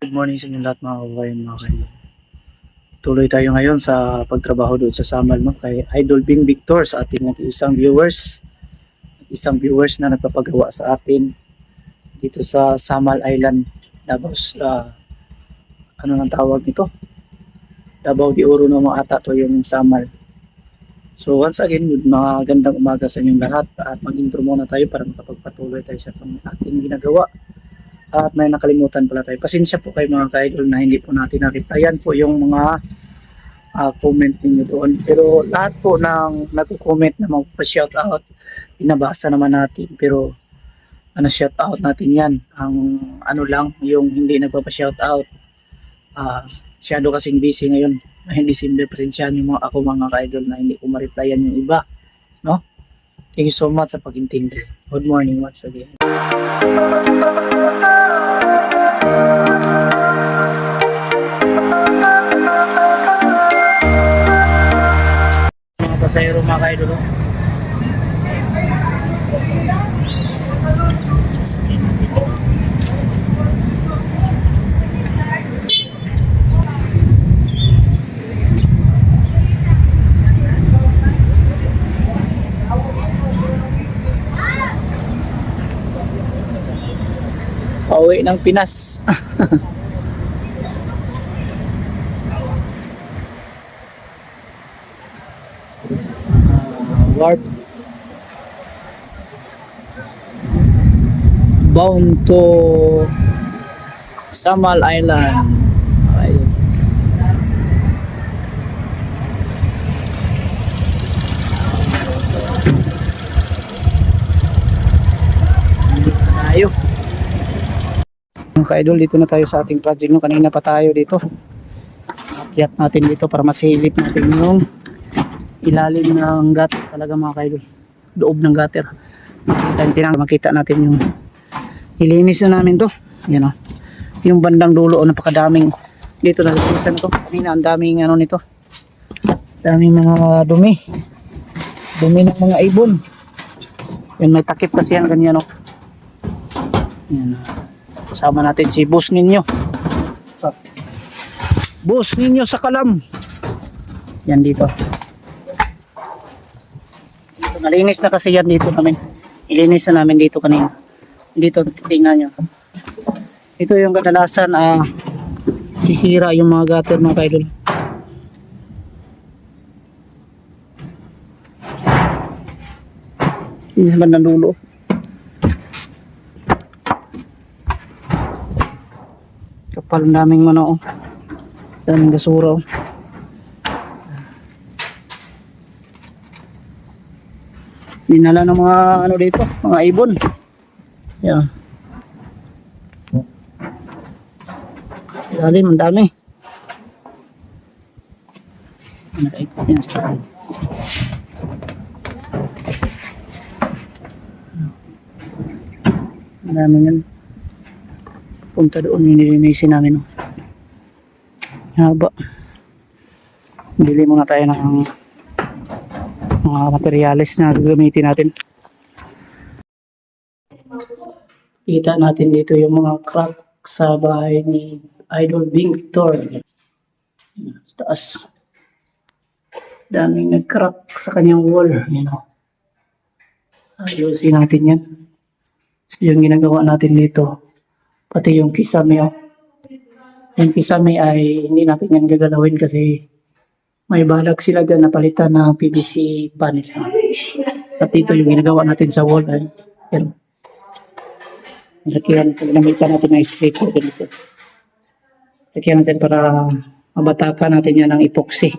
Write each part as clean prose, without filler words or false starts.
Good morning sa inyo lahat mga kababayan, mga kaidol. Tuloy tayo ngayon sa pagtrabaho doon sa Samal, no? Kay Idol Bing Victor, sa ating isang viewers na nagpapagawa sa atin dito sa Samal Island, Davao. Ano nang tawag nito? Davao de Oro na mga ata to yung Samal. So once again, magandang umaga sa inyong lahat at mag-intro muna tayo para makapagpatuloy tayo sa ating ginagawa. At may nakalimutan pala tayo. Pasensya po kayo mga ka-idol na hindi po natin na-replyan po yung mga comment ninyo doon. Pero lahat po ng nagko-comment na magpa-shoutout, binabasa naman natin. Pero shoutout natin yan. Ang ano lang, yung hindi nagpapa-shoutout, masyado kasing busy ngayon. Hindi simple, pasensyahan yung mga ka-idol na hindi ko ma-replyan yung iba. No? Thank you so much sa pag-intindi. Good morning once again. Mga pasahero, mga ka-idol. Sasakyan natin. Pauwi ng Pinas. Warp bound to Samal Island. Ayun. Tayo. Mga ka-idol, dito na tayo sa ating project, no? Kanina pa tayo dito. Akyat natin dito para masilip natin yung ilalim ng gutter talaga mga ka-idol. Loob ng gutter. Makita natin yung ilinis na namin to. Yan o. Yung bandang dulo, napakadaming dito na linisan to. Kanina ang daming ano nito. Daming mga dumi. Dumi ng mga ibon. Yan, may takip kasi yan ganyan o. Yan. Kasama natin si boss ninyo. Boss ninyo sa Kalam. Yan dito. Nalinis na kasi yan dito namin. Ilinis na namin dito kanina. Dito, tingnan nyo. Ito yung kadalasan sisira yung mga gutter mga kaidol. Hindi naman nandulo. Kapal ang daming mano. Daming basura. Dinala ng mga ano dito, mga ibon. Yan. Ilalim, ang dami. Nakaikot yan sila. Ang dami yan. Punta doon, nilinisin namin. Haba. Bili muna tayo ng mga materyales na gagamitin natin. Kita natin dito yung mga crack sa bahay ni Idol Bing Victor. Sa taas. Daming nag-crack sa kanyang wall. Yan o. Ayusin natin yan. So, yung ginagawa natin dito, pati yung kisame o. Yung kisame ay hindi natin yan gagalawin kasi may balag sila dyan na palitan na PVC panel. At dito yung ginagawa natin sa wall ay pero lakihan, ginamitan natin ng spray ko ganito. Lakihan natin para mabatakan natin yan ng epoxy.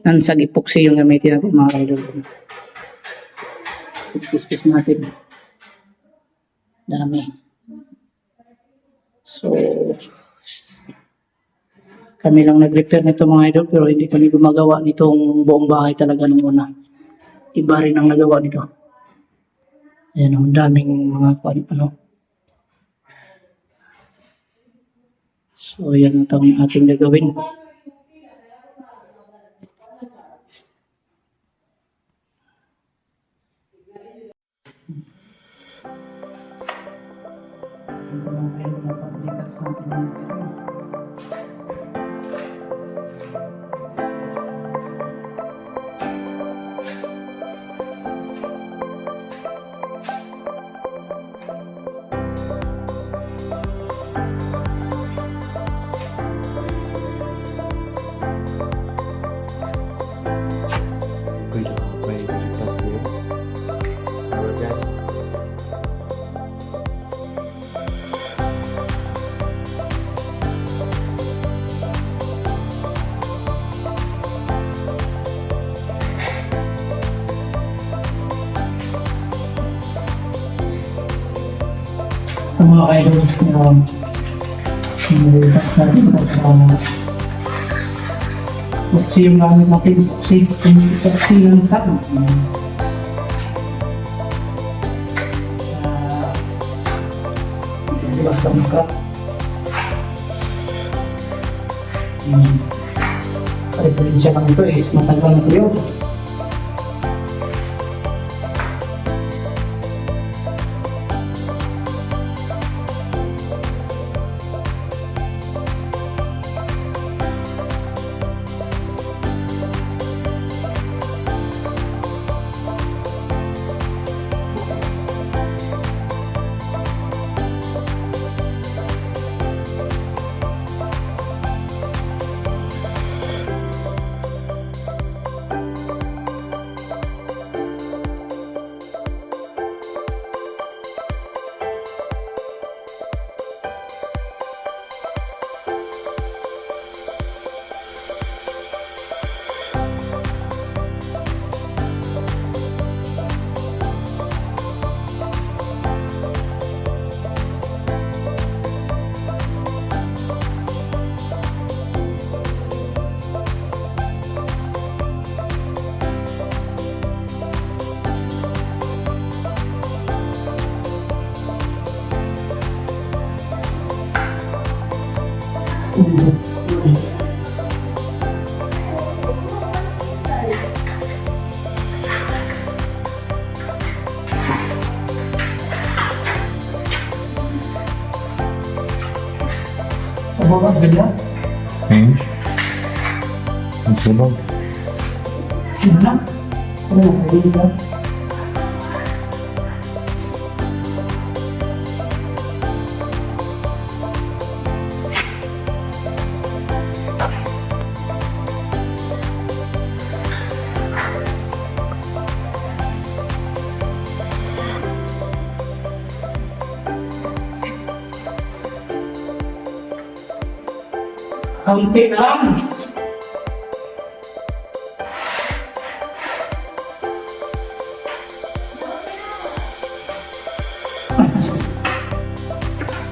Nansag epoxy yung gamitin natin mga idol. Kiskis natin. Dami. So, kami lang nag-repair nito mga idol pero hindi kami gumagawa nitong buong bahay talaga nung una. Iba rin ang nagawa nito. Ayan o, daming mga ano. So, yan ang ating gagawin. sa atin mga idol. Ang mga idols nilitas natin sa epoxy yung gamit natin, epoxy ng sand. Kasi basta maka referensya lang ito is matagal na ito yun. Sabawag din yan. Ang sunog. Ano na? Ano na? Pwede isa? Kaunti na lang.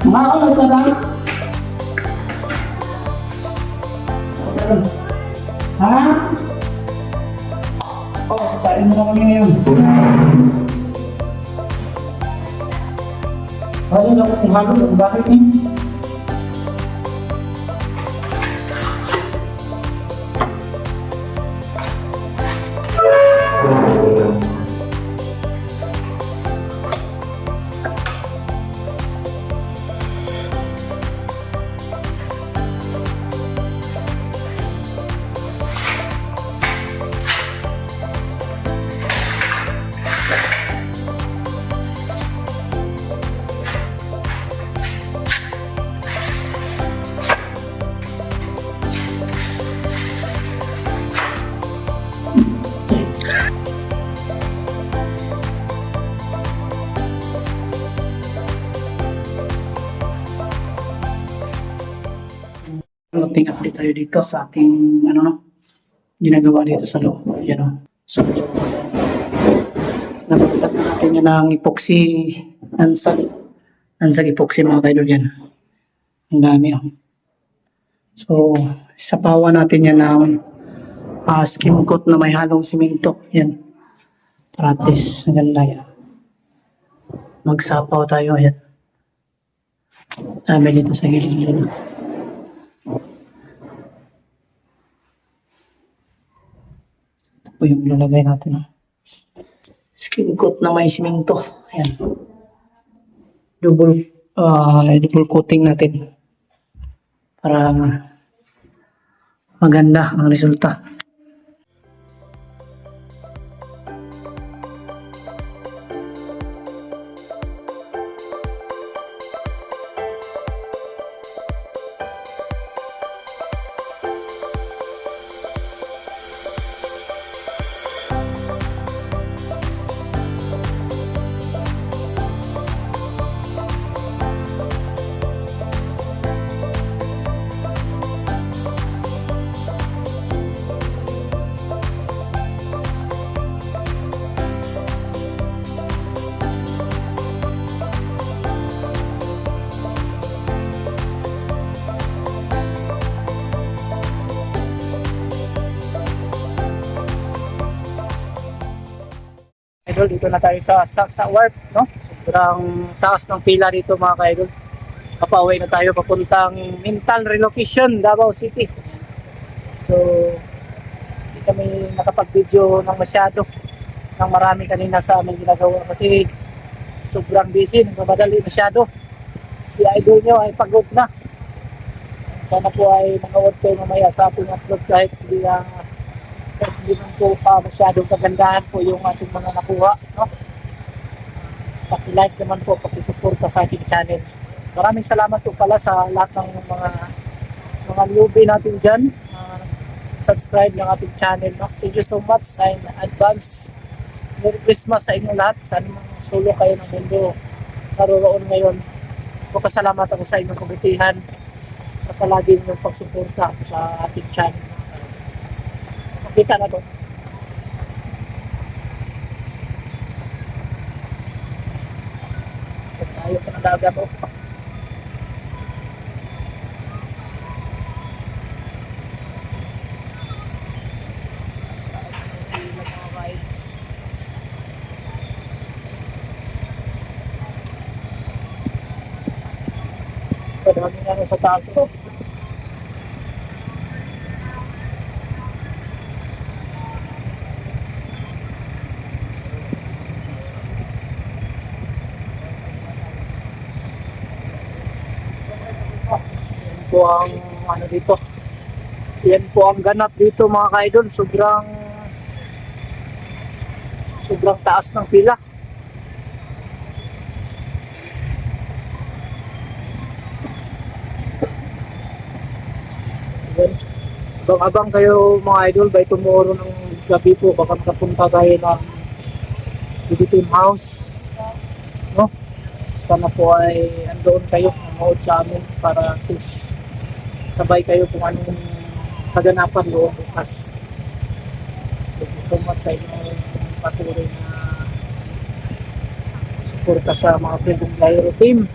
Makakalag ka lang. Ha? Oh, kain mo na kami ngayon. Ano na kung halo ang bakit niya? Konting update tayo dito sa ating ginagawa dito sa loob. Yan o. So, napagtat na natin yan ng epoxy ansag epoxy mga kaidol yan. Ang dami o. So, sapawan natin yan ng skim coat na may halong simento. Yan. Pratis. Ang ganda yan. Magsapaw tayo. Yan. Dami dito sa gilid yan. Ito yung lalagay natin. Skim coat na may simento. Ayan. Double coating natin. para maganda ang resulta. Idol, dito na tayo sa warp, no? Sobrang taas ng pila dito mga ka-idol. Papauwi na tayo papuntang mental relocation, Davao City. So, hindi kami nakapag-video ng masyado ng marami kanina sa aming ginagawa kasi sobrang busy, nagmamadali masyado. Si idol nyo ay pagod na. Sana po ay nanood kayo mamaya sa ating upload kahit hindi man po pa masyadong kagandahan po yung ating mga nakuha, no? Paki-like naman po, paki-suporta sa ating channel. Maraming salamat po pala sa lahat ng mga newbie natin dyan. Subscribe ng ating channel, no? Thank you so much and advance Merry Christmas sa inyong lahat. Sa anong solo kayo ng mundo naroroon ngayon. Pasalamat ako sa inyong kabutihan sa palagi ninyong pagsuporta sa ating channel. Kita na to. Tayo pa ng dagat to. Padami nga sa taas to. Po ang ano dito. Yan po ang ganap dito mga ka-idol. Sobrang taas ng pila. Abang-abang kayo mga idol by tomorrow ng gabi po baka makapunta tayo ng Team House, no? Sana po ay andoon kayo manood sa amin para at least sabay kayo kung anong kaganapan doon bukas. Thank you so much sa inyong patuloy na suporta sa mga Freedom Gyro team.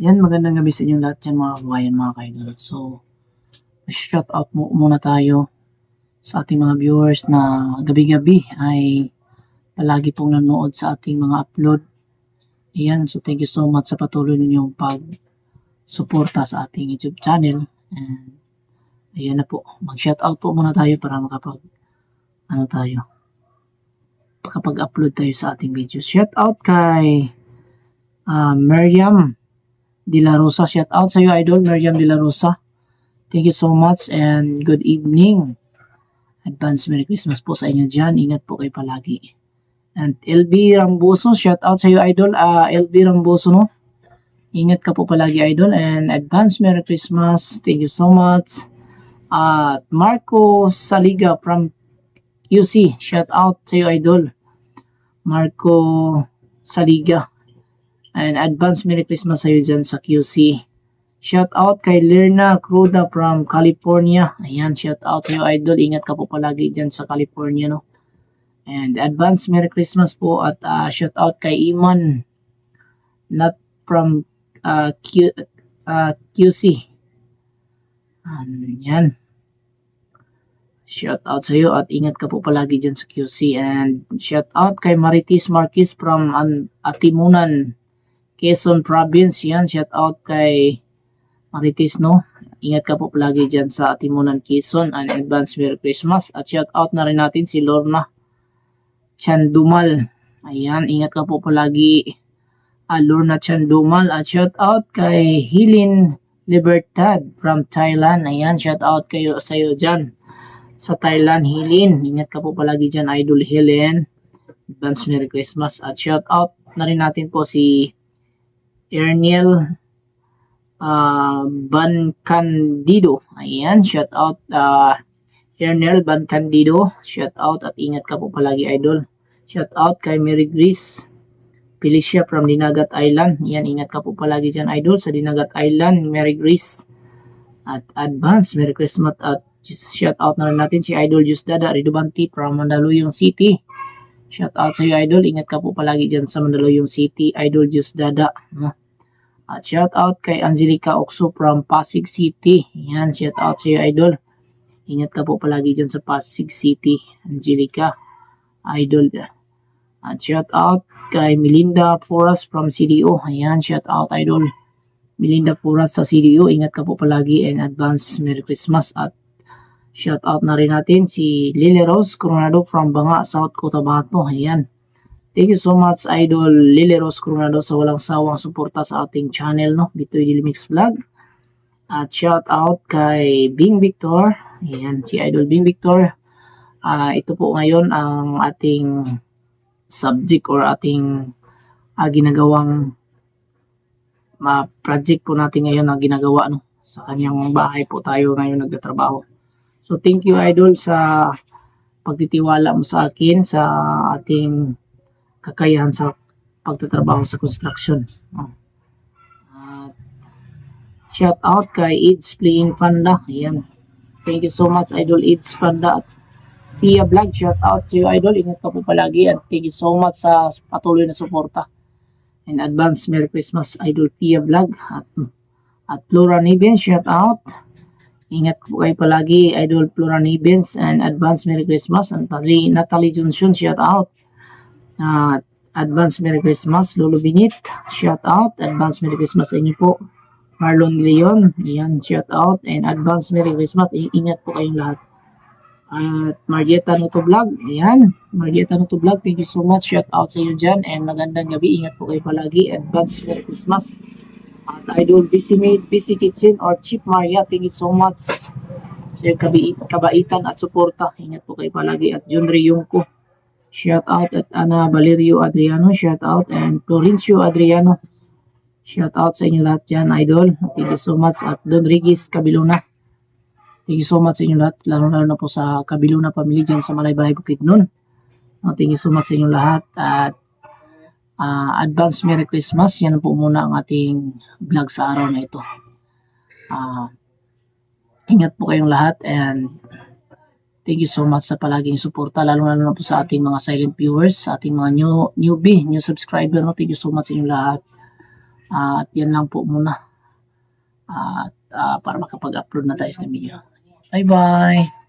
Yan, magandang gabi sa inyong lahat yan mga kabayan, mga kaidol. So, shout out muna tayo sa ating mga viewers na gabi-gabi ay palagi pong nanonood sa ating mga upload. Ayan, so thank you so much sa patuloy ninyong pag-suporta sa ating YouTube channel. And ayan na po, mag-shout out po muna tayo para makapag-upload tayo sa ating video. Shout out kay Miriam De La Rosa. Shout out sa iyo, idol, Miriam De La Rosa. Thank you so much and good evening. Advance Merry Christmas po sa inyo dyan. Ingat po kayo palagi. And LB Ramboso, shout out sa iyo, idol. LB Ramboso, no? Ingat ka po palagi, idol. And advance Merry Christmas. Thank you so much. Marco Saliga from QC. Shout out sa iyo, idol. Marco Saliga. And advance Merry Christmas sa iyo dyan sa QC. Shout out kay Lerna Cruda from California. Ayan, shout out sa iyo, idol. Ingat ka po palagi dyan sa California, no? And advance Merry Christmas po at shout out kay Iman, not from QC. Yan. Shout out sa iyo at ingat ka po palagi dyan sa QC. And shout out kay Maritis Marquez from Atimunan, Quezon Province. Yan, shout out kay Maritis, no? Ingat ka po palagi dyan sa Atimunan, Quezon. And advance Merry Christmas. At shout out na rin natin si Lorna Chandumal. Ayan, ingat ka po palagi. Lorna Chandumal at shout out kay Hilin Libertad from Thailand. Ayan, shout out kayo sa iyo dyan sa Thailand, Hilin. Ingat ka po palagi dyan, Idol Hilin. Advance Merry Christmas at shout out na rin natin po si Erniel Bancandido. Ayan, shout out Ernel Bancandido. Shout out at ingat ka po palagi, Idol. Shout out kay Mary Grace Felicia from Dinagat Island. Yan, ingat ka po palagi dyan, Idol, sa Dinagat Island, Mary Grace. At advance Merry Christmas at shout out na rin natin si Idol Jusdada Ridobanti from Mandaluyong City. Shout out sa iyo, Idol. Ingat ka po palagi dyan sa Mandaluyong City, Idol Jusdada. At shout out kay Angelica Oxo from Pasig City. Yan, shout out sa iyo, Idol. Ingat ka po palagi dyan sa Pasig City, Angelica, Idol. At shout out kay Melinda Foras from CDO. Ayan, shout out, Idol. Melinda Foras sa CDO. Ingat ka po palagi and advance Merry Christmas. At shout out na rin natin si Lily Rose Coronado from Banga, South Cotabato. Ayan. Thank you so much, Idol Lily Rose Coronado, sa walang sawang suporta sa ating channel, no? Bitoy Dilimix Vlog. At shout out kay Bing Victor. Ayan, si Idol Bing Victor. Ito po ngayon ang ating subject or ating ginagawang project po natin ngayon na ginagawa, no? Sa kanyang bahay po tayo ngayon nagtatrabaho. So thank you, Idol, sa pagtitiwala mo sa akin sa ating kakayahan sa pagtatrabaho sa construction. Shout out kay It's Playing Panda. Ayan. Thank you so much, Idol It's Panda. At Tia Vlog, shout out sa iyo, Idol. Ingat ka po palagi at thank you so much sa patuloy na suporta. And advance Merry Christmas, Idol Tia Vlog. At Flora Nibens, shout out. Ingat po kayo palagi, Idol Flora Nibens, and advance Merry Christmas. And Natalie Johnson, shout out. Advance Merry Christmas, Lolo Binit, shout out. Advance Merry Christmas sa inyo po. Marlon Leon, yan, shout out. And advance Merry Christmas, ingat po kayong lahat. At Marieta Noto Vlog, yan, Marieta Noto Vlog, thank you so much, shout out sa iyo dyan. And magandang gabi, ingat po kayo palagi. Advance Merry Christmas. At Idol Busy Maid, Busy Kitchen or Chief Maria, thank you so much sa iyo kabaitan at suporta. Ingat po kayo palagi. At John Riyongko, shout out. At Ana Valerio Adriano, shout out. And Florencio Adriano, shout out sa inyo lahat dyan, Idol. Thank you so much. At Don Regis Cabiluna, thank you so much sa inyo lahat, lalo na po sa Cabiluna family dyan sa Malaybahay Bukidnon. Thank you so much sa inyo lahat. At advance Merry Christmas. Yan po muna ang ating vlog sa araw na ito. Ingat po kayong lahat and thank you so much sa palaging suporta, lalo na po sa ating mga silent viewers, sa ating mga new subscriber. Thank you so much sa inyo lahat. At yan lang po muna. Para makapag-upload na tayo sa video. Bye-bye!